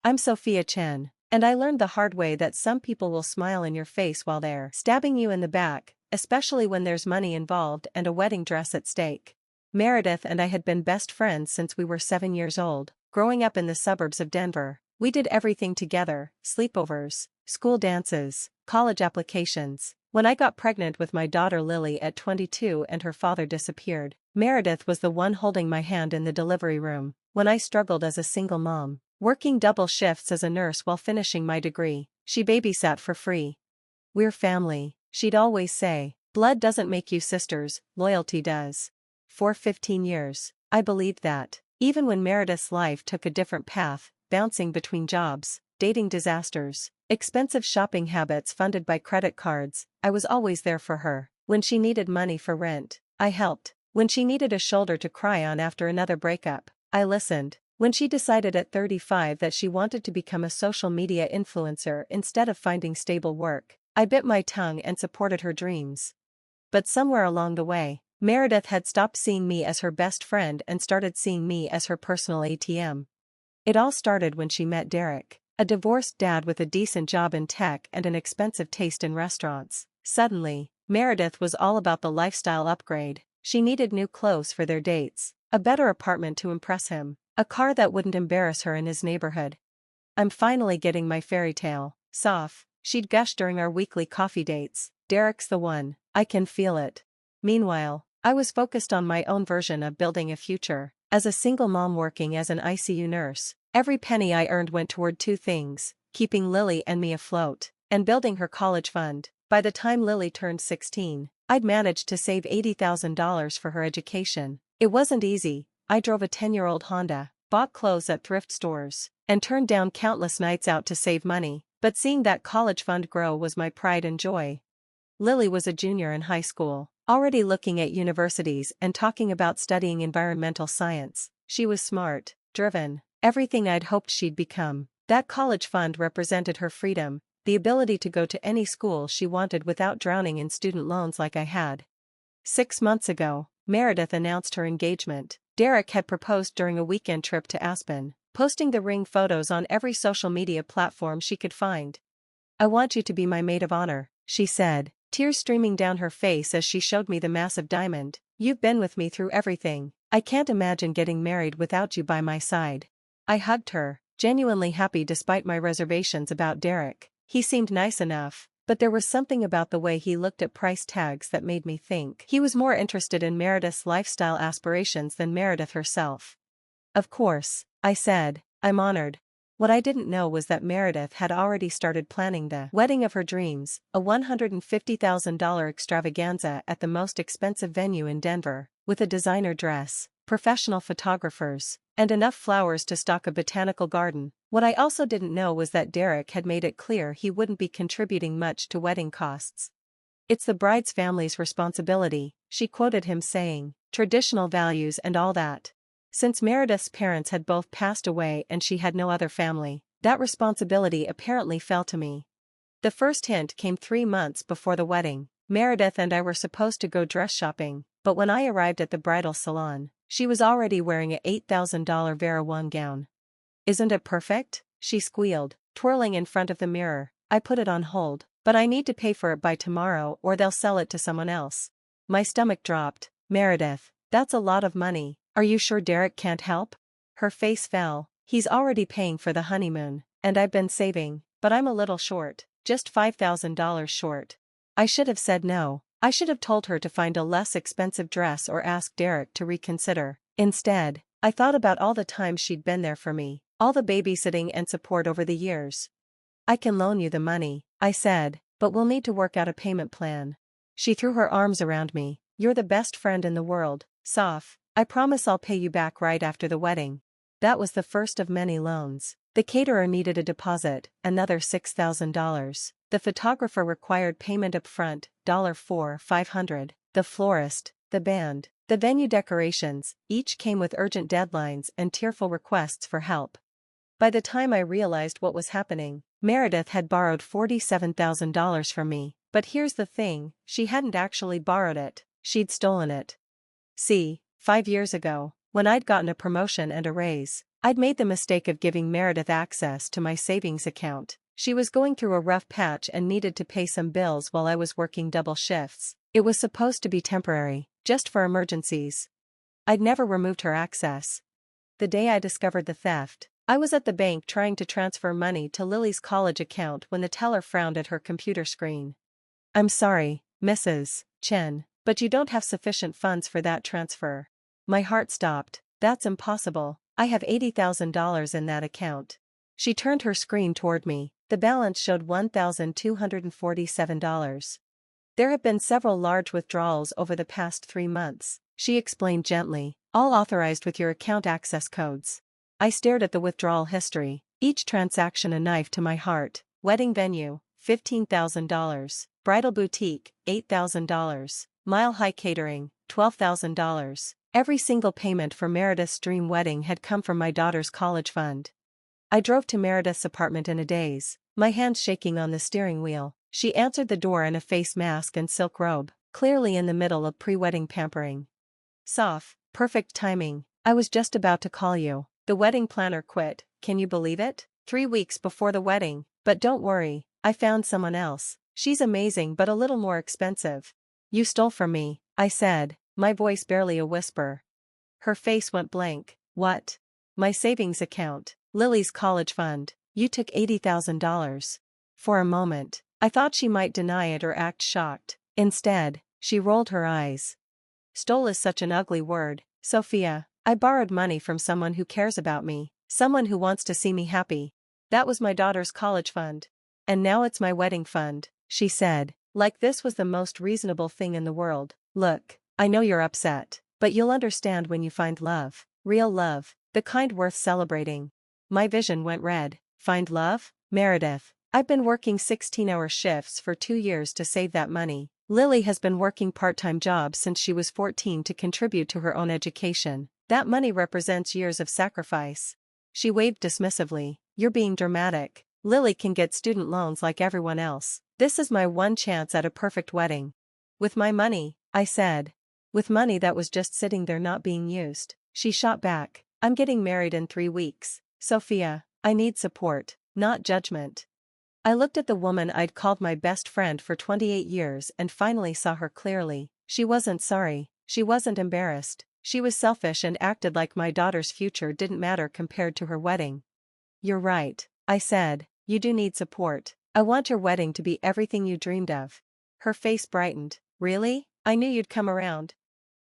I'm Sophia Chen, and I learned the hard way that some people will smile in your face while they're stabbing you in the back, especially when there's money involved and a wedding dress at stake. Meredith and I had been best friends since we were 7 years old, growing up in the suburbs of Denver. We did everything together: sleepovers, school dances, college applications. When I got pregnant with my daughter Lily at 22 and her father disappeared, Meredith was the one holding my hand in the delivery room. When I struggled as a single mom, working double shifts as a nurse while finishing my degree, she babysat for free. "We're family," she'd always say. "Blood doesn't make you sisters, loyalty does." For 15 years, I believed that. Even when Meredith's life took a different path, bouncing between jobs, dating disasters, expensive shopping habits funded by credit cards, I was always there for her. When she needed money for rent, I helped. When she needed a shoulder to cry on after another breakup, I listened. When she decided at 35 that she wanted to become a social media influencer instead of finding stable work, I bit my tongue and supported her dreams. But somewhere along the way, Meredith had stopped seeing me as her best friend and started seeing me as her personal ATM. It all started when she met Derek, a divorced dad with a decent job in tech and an expensive taste in restaurants. Suddenly, Meredith was all about the lifestyle upgrade. She needed new clothes for their dates, a better apartment to impress him, a car that wouldn't embarrass her in his neighborhood. "I'm finally getting my fairy tale, Soph," she'd gush during our weekly coffee dates. "Derek's the one, I can feel it." Meanwhile, I was focused on my own version of building a future. As a single mom working as an ICU nurse, every penny I earned went toward two things: keeping Lily and me afloat, and building her college fund. By the time Lily turned 16, I'd managed to save $80,000 for her education. It wasn't easy. I drove a 10-year-old Honda, bought clothes at thrift stores, and turned down countless nights out to save money. But seeing that college fund grow was my pride and joy. Lily was a junior in high school, already looking at universities and talking about studying environmental science. She was smart, driven, everything I'd hoped she'd become. That college fund represented her freedom, the ability to go to any school she wanted without drowning in student loans like I had. 6 months ago, Meredith announced her engagement. Derek had proposed during a weekend trip to Aspen, posting the ring photos on every social media platform she could find. "I want you to be my maid of honor," she said, tears streaming down her face as she showed me the massive diamond. "You've been with me through everything. I can't imagine getting married without you by my side." I hugged her, genuinely happy despite my reservations about Derek. He seemed nice enough, but there was something about the way he looked at price tags that made me think he was more interested in Meredith's lifestyle aspirations than Meredith herself. "Of course," I said, "I'm honored." What I didn't know was that Meredith had already started planning the wedding of her dreams, a $150,000 extravaganza at the most expensive venue in Denver, with a designer dress, professional photographers, and enough flowers to stock a botanical garden. What I also didn't know was that Derek had made it clear he wouldn't be contributing much to wedding costs. "It's the bride's family's responsibility," she quoted him saying, "traditional values and all that." Since Meredith's parents had both passed away and she had no other family, that responsibility apparently fell to me. The first hint came 3 months before the wedding. Meredith and I were supposed to go dress shopping, but when I arrived at the bridal salon, she was already wearing a $8,000 Vera Wang gown. "Isn't it perfect?" she squealed, twirling in front of the mirror. "I put it on hold, but I need to pay for it by tomorrow or they'll sell it to someone else." My stomach dropped. "Meredith, that's a lot of money. Are you sure Derek can't help?" Her face fell. "He's already paying for the honeymoon, and I've been saving, but I'm a little short, just $5,000 short." I should have said no. I should have told her to find a less expensive dress or ask Derek to reconsider. Instead, I thought about all the times she'd been there for me, all the babysitting and support over the years. "I can loan you the money," I said, "but we'll need to work out a payment plan." She threw her arms around me. "You're the best friend in the world, Soph. I promise I'll pay you back right after the wedding." That was the first of many loans. The caterer needed a deposit, another $6,000. The photographer required payment up front, $4,500. The florist, the band, the venue decorations, each came with urgent deadlines and tearful requests for help. By the time I realized what was happening, Meredith had borrowed $47,000 from me. But here's the thing, she hadn't actually borrowed it, she'd stolen it. See, 5 years ago, when I'd gotten a promotion and a raise, I'd made the mistake of giving Meredith access to my savings account. She was going through a rough patch and needed to pay some bills while I was working double shifts. It was supposed to be temporary, just for emergencies. I'd never removed her access. The day I discovered the theft, I was at the bank trying to transfer money to Lily's college account when the teller frowned at her computer screen. "I'm sorry, Mrs. Chen, but you don't have sufficient funds for that transfer." My heart stopped. "That's impossible. I have $80,000 in that account." She turned her screen toward me. The balance showed $1,247. "There have been several large withdrawals over the past 3 months," she explained gently, "all authorized with your account access codes." I stared at the withdrawal history, each transaction a knife to my heart. Wedding venue, $15,000. Bridal boutique, $8,000. Mile High Catering, $12,000. Every single payment for Meredith's dream wedding had come from my daughter's college fund. I drove to Meredith's apartment in a daze, my hands shaking on the steering wheel. She answered the door in a face mask and silk robe, clearly in the middle of pre-wedding pampering. "Soph, perfect timing. I was just about to call you. The wedding planner quit, can you believe it? 3 weeks before the wedding, but don't worry, I found someone else. She's amazing but a little more expensive." "You stole from me," I said, my voice barely a whisper. Her face went blank. "What?" "My savings account, Lily's college fund. You took $80,000. For a moment, I thought she might deny it or act shocked. Instead, she rolled her eyes. "Stole is such an ugly word, Sophia. I borrowed money from someone who cares about me, someone who wants to see me happy. That was my daughter's college fund. And now it's my wedding fund," she said, like this was the most reasonable thing in the world. "Look, I know you're upset, but you'll understand when you find love. Real love, the kind worth celebrating." My vision went red. Find love? Meredith, I've been working 16-hour shifts for 2 years to save that money. Lily has been working part-time jobs since she was 14 to contribute to her own education. That money represents years of sacrifice. She waved dismissively. "You're being dramatic. Lily can get student loans like everyone else. This is my one chance at a perfect wedding." "With my money," I said. "With money that was just sitting there not being used." She shot back. "I'm getting married in 3 weeks. Sophia, I need support, not judgment." I looked at the woman I'd called my best friend for 28 years and finally saw her clearly. She wasn't sorry, she wasn't embarrassed, she was selfish and acted like my daughter's future didn't matter compared to her wedding. "You're right," I said, "you do need support. I want your wedding to be everything you dreamed of." Her face brightened. "Really? I knew you'd come around."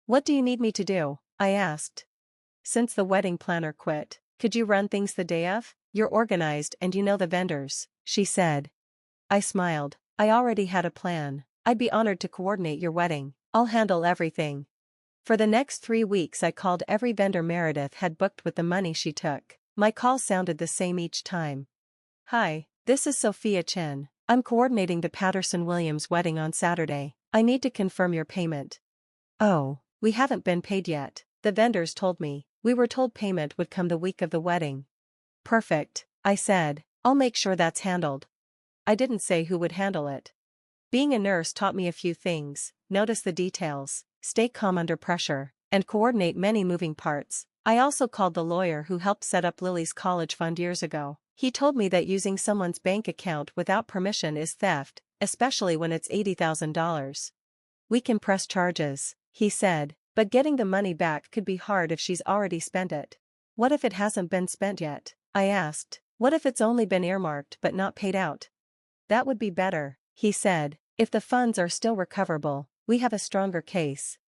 "What do you need me to do?" I asked. "Since the wedding planner quit, could you run things the day of? You're organized and you know the vendors," she said. I smiled. "I already had a plan. I'd be honored to coordinate your wedding. I'll handle everything." For the next 3 weeks I called every vendor Meredith had booked with the money she took. My call sounded the same each time. "Hi, this is Sophia Chen. I'm coordinating the Patterson-Williams wedding on Saturday. I need to confirm your payment." "Oh, we haven't been paid yet. The vendors told me. We were told payment would come the week of the wedding." "Perfect," I said. "I'll make sure that's handled." I didn't say who would handle it. Being a nurse taught me a few things: notice the details, stay calm under pressure, and coordinate many moving parts. I also called the lawyer who helped set up Lily's college fund years ago. He told me that using someone's bank account without permission is theft, especially when it's $80,000. "We can press charges," he said, "but getting the money back could be hard if she's already spent it." "What if it hasn't been spent yet?" I asked. "What if it's only been earmarked but not paid out?" "That would be better," he said. "If the funds are still recoverable, we have a stronger case."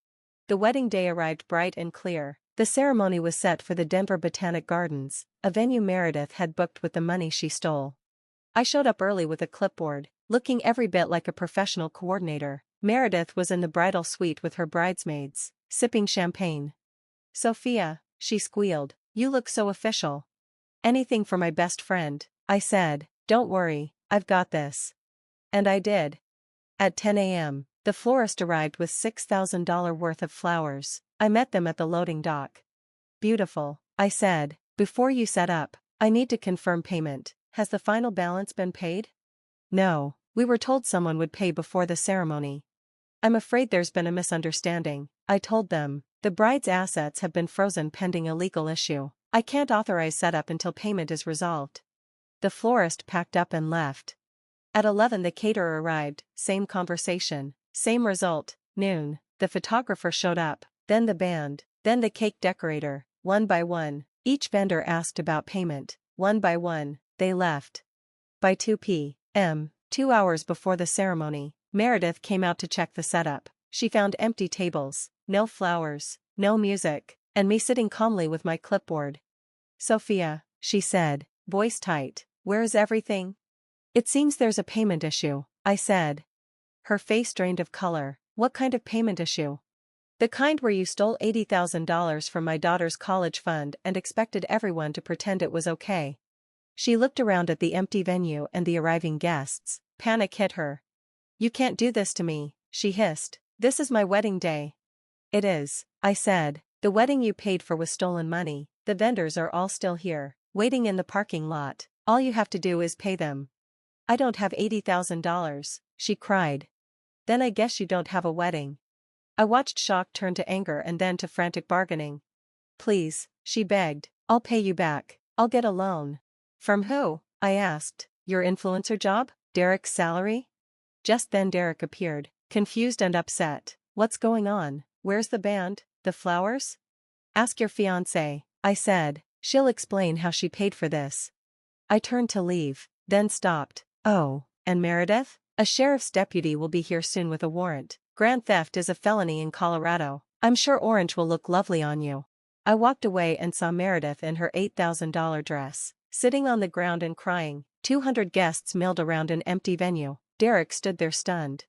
The wedding day arrived bright and clear. The ceremony was set for the Denver Botanic Gardens, a venue Meredith had booked with the money she stole. I showed up early with a clipboard, looking every bit like a professional coordinator. Meredith was in the bridal suite with her bridesmaids, sipping champagne. "Sophia," she squealed, "you look so official." "Anything for my best friend," I said. "Don't worry, I've got this." And I did. At 10 a.m., the florist arrived with $6,000 worth of flowers. I met them at the loading dock. "Beautiful," I said. "Before you set up, I need to confirm payment. Has the final balance been paid?" "No, we were told someone would pay before the ceremony." "I'm afraid there's been a misunderstanding," I told them. "The bride's assets have been frozen pending a legal issue." I can't authorize setup until payment is resolved. The florist packed up and left. At 11 the caterer arrived, same conversation, same result. Noon, the photographer showed up, then the band, then the cake decorator. One by one, each vendor asked about payment. One by one, they left. By 2 p.m., 2 hours before the ceremony, Meredith came out to check the setup. She found empty tables, no flowers, no music, and me sitting calmly with my clipboard. "Sophia," she said, voice tight, "where's everything?" "It seems there's a payment issue," I said. Her face drained of color. "What kind of payment issue?" "The kind where you stole $80,000 from my daughter's college fund and expected everyone to pretend it was okay." She looked around at the empty venue and the arriving guests. Panic hit her. "You can't do this to me," she hissed. "This is my wedding day." "It is," I said. "The wedding you paid for was stolen money. The vendors are all still here, waiting in the parking lot. All you have to do is pay them." "I don't have $80,000, she cried. "Then I guess you don't have a wedding." I watched shock turn to anger and then to frantic bargaining. "Please," she begged, "I'll pay you back. I'll get a loan." "From who?" I asked. "Your influencer job? Derek's salary?" Just then Derek appeared, confused and upset. "What's going on? Where's the band, the flowers?" "Ask your fiancé," I said. "She'll explain how she paid for this." I turned to leave, then stopped. "Oh, and Meredith? A sheriff's deputy will be here soon with a warrant. Grand theft is a felony in Colorado. I'm sure orange will look lovely on you." I walked away and saw Meredith in her $8,000 dress, sitting on the ground and crying. 200 guests milled around an empty venue. Derek stood there stunned.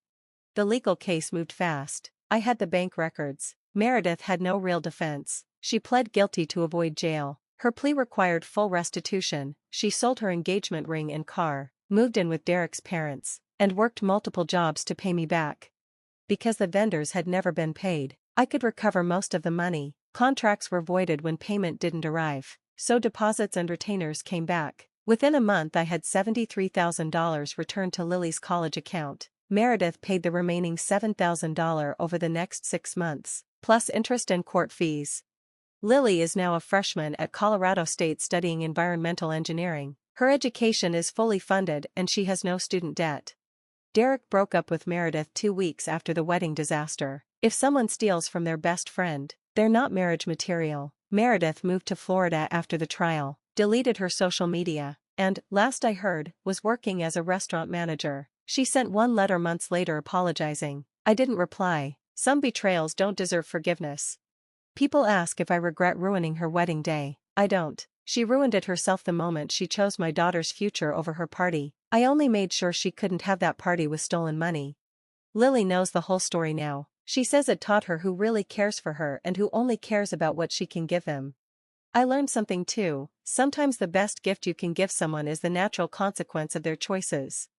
The legal case moved fast. I had the bank records. Meredith had no real defense. She pled guilty to avoid jail. Her plea required full restitution. She sold her engagement ring and car, moved in with Derek's parents, and worked multiple jobs to pay me back. Because the vendors had never been paid, I could recover most of the money. Contracts were voided when payment didn't arrive, so deposits and retainers came back. Within a month I had $73,000 returned to Lily's college account. Meredith paid the remaining $7,000 over the next 6 months, plus interest and court fees. Lily is now a freshman at Colorado State studying environmental engineering. Her education is fully funded and she has no student debt. Derek broke up with Meredith 2 weeks after the wedding disaster. If someone steals from their best friend, they're not marriage material. Meredith moved to Florida after the trial, deleted her social media, and, last I heard, was working as a restaurant manager. She sent one letter months later apologizing. I didn't reply. Some betrayals don't deserve forgiveness. People ask if I regret ruining her wedding day. I don't. She ruined it herself the moment she chose my daughter's future over her party. I only made sure she couldn't have that party with stolen money. Lily knows the whole story now. She says it taught her who really cares for her and who only cares about what she can give him. I learned something too. Sometimes the best gift you can give someone is the natural consequence of their choices.